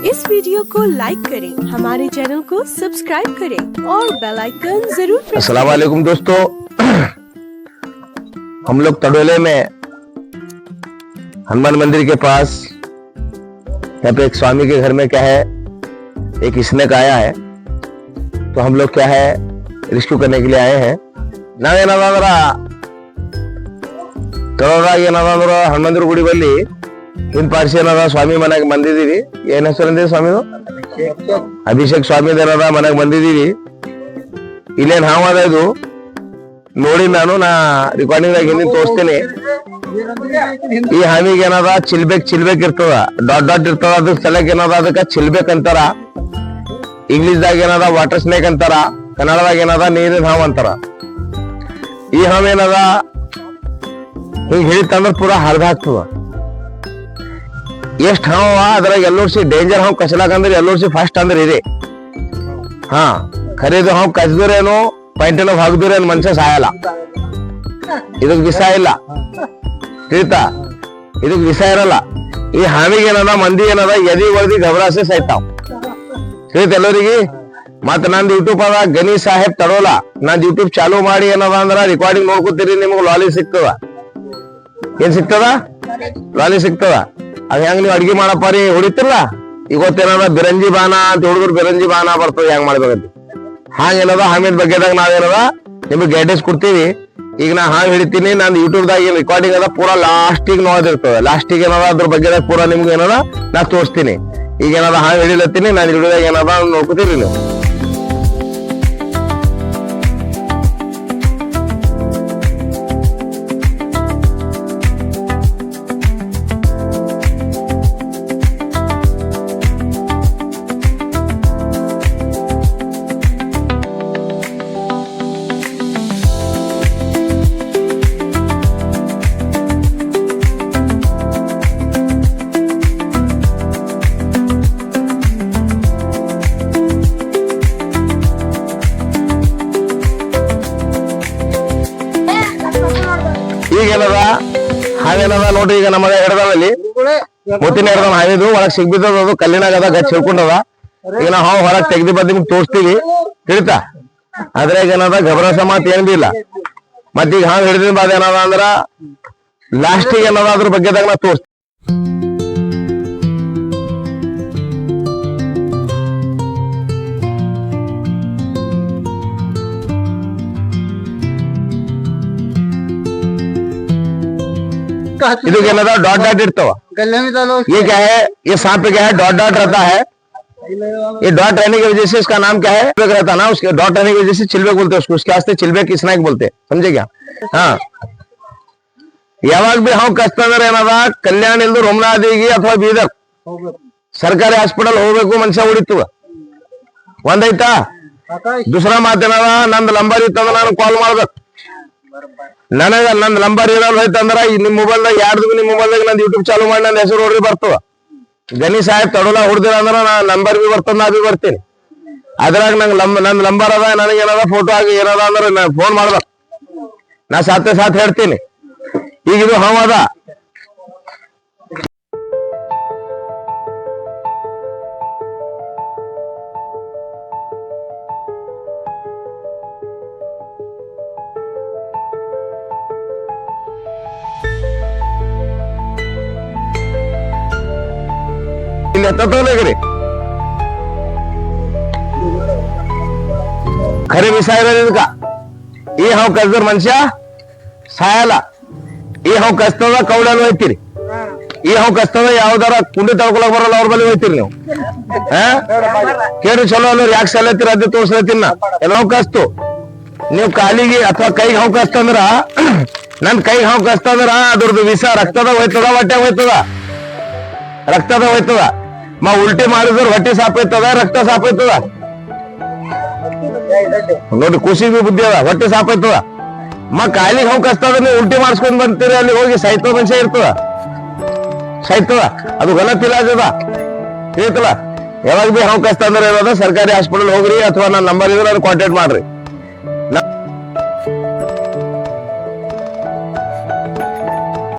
इस वीडियो को लाइक करें, हमारे चैनल को सब्सक्राइब करें और बेल आइकन जरूर प्रेस अस्सलाम वालेकुम दोस्तों, हम लोग तड़ोले में हनुमान मंदिर के पास यहाँ पे एक स्वामी के घर में क्या है, एक स्नेक आया है। तो हम लोग क्या है रेस्क्यू करने के लिए आए हैं। ನಾವೇನಾದ್ರ ತಡೋರ ಏನಾದ್ರ ಹನುಮಂತರ ಗುಡಿ ಬಲ್ಲಿ ಹಿಂಪಾರ್ಸಿ ಏನದ ಸ್ವಾಮಿ ಮನೆಗೆ ಬಂದಿದೀವಿ. ಏನ್ ಹೆಸರು ಅಂದಿದೆ ಸ್ವಾಮಿದು? ಅಭಿಷೇಕ್ ಸ್ವಾಮಿ ಏನದ ಮನೆಗೆ ಬಂದಿದೀವಿ. ಇಲ್ಲೇನ್ ಹಾವು ಅದ ಇದು ನೋಡಿ ನಾನು ರೆಕಾರ್ಡಿಂಗ್ ದಾಗ ಹಿಂದಿನ ತೋರಿಸ್ತೇನೆ. ಈ ಹಾವಿಗೆ ಏನದ ಚಿಲ್ಬೇಕ್ ಇರ್ತದ, ಡಾಟ್ ಡಾಟ್ ಇರ್ತದ. ಅದ್ರ ಸ್ಥಳಕ್ಕೆ ಏನದ ಅದಕ್ಕ ಚಿಲ್ಬೇಕ್ ಅಂತಾರ. ಇಂಗ್ಲಿಷ್ ದಾಗ ಏನದ ವಾಟರ್ ಸ್ನೇಕ್ ಅಂತಾರ, ಕನ್ನಡದಾಗ ಏನದ ನೀರಿನ ಹಾವು ಅಂತಾರ. ಈ ಹಾವು ಏನದ ಹಿಂಗ್ ಹಿಡಿತಂದ್ರ ಪೂರಾ ಹರಿದ ಹಾಕ್ತದ. ಎಷ್ಟ್ ಹಾವ ಅದ್ರಾಗ ಎಲ್ಲೋರ್ಸಿ ಡೇಂಜರ್ ಹಾವು ಕಚಲಾಕಂದ್ರೆ ಎಲ್ಲೋರ್ಸಿ ಫಸ್ಟ್ ಅಂದ್ರೆ ಇದೆ. ಹಾ ಖರೀದು ಹಾವು ಕಚ್ದೂರೇನು ಪಾಯಿಂಟ್ ಹಾಕ್ದೂರೇನು ಮನುಷ್ಯ ಸಾಯಲ್ಲ. ಇದಕ್ ವಿಷ ಇಲ್ಲ, ತಿಳಿತಾ? ಇದಕ್ ವಿಷ ಇರಲ್ಲ. ಈ ಹಾವಿಗೆ ಏನದ ಮಂದಿ ಏನದ ಎದಿ ಒಳದಿ ಗಬರಾಸೆ ಸಾಯ್ತಾವ್, ತಿಳಿತ ಎಲ್ಲರಿಗೆ. ಮತ್ತ ನಂದು ಯೂಟ್ಯೂಬ್ ಅದ ಗನಿ ಸಾಹೇಬ್ ತಡೋಲ. ನಂದು ಯೂಟ್ಯೂಬ್ ಚಾಲೂ ಮಾಡಿ ಏನದ ಅಂದ್ರ ರೆಕಾರ್ಡಿಂಗ್ ನೋಡ್ಕೊತೀರಿ, ನಿಮ್ಗೆ ಲಾಲಿ ಸಿಗ್ತದ. ಏನ್ ಸಿಗ್ತದ? ಲಾಲಿ ಸಿಗ್ತದ. ಅದ್ ಹೆಂಗ್ ನೀವ್ ಅಡ್ಗಿ ಮಾಡಪ್ಪಾರಿ ಹೊಡಿತಿರ್ಲ, ಇವತ್ತೇನದ ಬಿರಂಜಿ ಬಾನ ಅಂತ ಹುಡುಗರು ಬಿರಂಜಿ ಬಾನ ಬರ್ತದ, ಹೆಂಗ್ ಮಾಡ್ಬೇಕಂತ. ಹಾಂಗೇನದ ಹಾಮಿದ ಬಗ್ಗೆದಾಗ ನಾವೇನದ ನಿಮ್ಗೆ ಗೈಡೆನ್ಸ್ ಕೊಡ್ತೀವಿ. ಈಗ ನಾ ಹಾವು ಹಿಡಿತೀನಿ, ನಂದು ಯೂಟ್ಯೂಬ್ ದಾಗ ಏನ್ ರೆಕಾರ್ಡಿಂಗ್ ಅದ ಪೂರಾ ಲಾಸ್ಟಿಗೆ ನೋಡಿರ್ತದ. ಲಾಸ್ಟಿಗೆ ಏನದ ಅದ್ರ ಬಗ್ಗೆದಾಗ ಪೂರಾ ನಿಮ್ಗೆ ಏನದ ನಾ ತೋರಿಸ್ತೀನಿ. ಈಗ ಏನದ ಹಾವು ಹಿಡಿಲತ್ತೀನಿ, ನಾನು ಹಿಡಿದಾಗ ಏನದ ನೋಡ್ಕೊತೀರಿ ನೀವು. ಈಗೇನದ ಹಾವೇನದ ನೋಡ್ರಿ, ಈಗ ನಮಗ ಹಿಡ್ದಲ್ಲಿ ಮುತ್ತಿನ ಹಿಡ್ದ ಹಾವಿದು ಒಳಗ್ ಸಿಗ್ಬಿದ್ದದ. ಅದು ಕಲ್ಲಿನಾಗದ ಗಚ್ಚ ಹಿಡ್ಕೊಂಡದ. ಈಗ ನಾವು ಹಾವು ಹೊರಗ್ ತೆಗ್ದಿ ಬಂದ್ ನಿಮ್ಗೆ ತೋರಿಸ್ತೀವಿ, ತಿಳಿತಾ? ಅದ್ರಾಗ ಏನದ ಗಬರಸ ಮಾತ್ ಏನ್ ಬಿ ಇಲ್ಲ. ಮತ್ ಈಗ ಹಾವು ಹಿಡಿದ ಬಾದ ಏನದ ಅಂದ್ರ ಲಾಸ್ಟಿಗೆ ಏನದ ಅದ್ರ ಬಗ್ಗೆದಾಗ ನಾ ತೋರಿಸ್ತೀನಿ. इधर क्या ना डॉट डॉट इरता हुआ ये क्या है? ये सांप क्या है? डॉट डॉट रहता है. ये डॉट रहने की वजह से इसका नाम क्या है? चिल्बेक रहता ना, उसके डॉट रहने की वजह से चिल्बेक बोलते हैं उसको. उसके वास्ते चिल्बेक स्नेक बोलते हैं, समझे क्या? हाँ, ಯಾವಾಗ ಬಿ ಹಾವು ಕಸ್ತಂದ್ರೆ ಏನದ ಕಲ್ಯಾಣ ಇಲ್ದು ರೊಮನಾದಿಗೆ ಅಥವಾ ಬೀದರ್ ಸರ್ಕಾರಿ ಹಾಸ್ಪಿಟಲ್ ಹೋಗ್ಬೇಕು, ಮನುಷ್ಯ ಉಳಿತದ. ಒಂದೈತಾ? ದುಸರಾ ಮಾತೇನದ, ನಂದು ನಂಬರ್ ಇತ್ತಂದ್ರ ನಾನು ಕಾಲ್ ಮಾಡ್ಬೇಕು. ನನಗ ನಂದ್ ನಂಬರ್ ಏನಾದ್ರು ಹೋಯ್ತಂದ್ರ ನಿಮ್ ಮೊಬೈಲ್ದಾಗ ಯಾರ್ದು ನಿಮ್ ಮೊಬೈಲ್ದಾಗ ನಂದು ಯೂಟ್ಯೂಬ್ ಚಾಲೂ ಮಾಡಿ ನನ್ನ ಹೆಸರು ನೋಡ್ರಿ ಬರ್ತದ. ಗನಿ ಸಾಹೇಬ್ ತಡೋಲ ಹೊಡ್ದಿರ ಅಂದ್ರ ನಾ ನಂಬರ್ ಬಿ ಬರ್ತದ, ನಾ ಬಿ ಬರ್ತೀನಿ. ಅದ್ರಾಗ ನಂದ್ ನಂಬರ್ ಅದ, ನನಗೆ ಏನದ ಫೋಟೋ ಆಗಿ ಏನದ ಅಂದ್ರ ನಾ ಫೋನ್ ಮಾಡ್ಬೇಕು. ನಾ ಸಾಥೆ ಸಾಥ್ ಹೇಳ್ತೀನಿ. ಈಗ ಇದು ಹಾವು ಅದ. खरे विषय का ಈ ಹಾವು ಕಸ್ದ್ರ ಮನುಷ್ಯ ಸಾಯಲ್ಲ. ಈ ಹಾವು ಕಸ್ತದ ಕೌಡಲ್ಲಿ ಹೋಯ್ತೀರಿ. ಈ ಹಾವು ಕಸ್ತದ ಯಾವ್ದಾರ ಕುಂಡಿ ತಳ್ಕೊಳಕ್ ಬರಲ್ಲ, ಅವ್ರ ಬಳಿ ಹೋಯ್ತೀರಿ ನೀವು. ಕೇಳಿ ಚಲೋ ಅಲ್ಲ, ಯಾಕೆ ಸಲತ್ತೀರ ಅದೇ ತೋರ್ಸ್ಲತ್ತೀನಿ ನಾ. ಎಲ್ಲ ಹಾವು ಕಸ್ತು ನೀವು ಕಾಲಿಗೆ ಅಥವಾ ಕೈಗೆ ಹಾವು ಕಸ್ತಂದ್ರ, ನನ್ ಕೈಗೆ ಹಾವು ಕಸ್ತಂದ್ರ ಅದ್ರದ್ದು ವಿಷ ರಕ್ತದ ಹೋಯ್ತದ, ಹೊಟ್ಟೆ ಹೋಯ್ತದ, ರಕ್ತದ ಹೋಯ್ತದ. ಉಲ್ಟಿ ಮಾಡಿದ್ರ ಹೊಟ್ಟೆ ಸಾಪ್ ಹೋಯ್ತದ, ರಕ್ತ ಸಾಪ್ ಹೋಯ್ತದ. ನೋಡಿ ಖುಷಿಗೆ ಬುದ್ಧಿ ಅದ, ಹೊಟ್ಟೆ ಸಾಪ್ ಹೋಯ್ತದ. ಕಾಲಿಗೆ ಹಾವು ಕಸ್ತದ, ನೀವು ಉಲ್ಟಿ ಮಾಡಿಸ್ಕೊಂಡ್ ಬರ್ತೀರಿ, ಅಲ್ಲಿ ಹೋಗಿ ಸಾಯ್ತದ ಮನುಷ್ಯ ಇರ್ತದ, ಸಾಯ್ತದ. ಅದು ಗಲತ್ ಇಲಾಜ್ ಅದ, ತಿಳಿತಲ್ಲ? ಯಾವಾಗ ಬಿ ಹಾವು ಕಸ್ತಂದ್ರೆ ಏನದ ಸರ್ಕಾರಿ ಹಾಸ್ಪಿಟಲ್ ಹೋಗ್ರಿ, ಅಥವಾ ನನ್ನ ನಂಬರ್ ಇದ್ರೆ ಕಾಂಟ್ಯಾಕ್ಟ್ ಮಾಡ್ರಿ.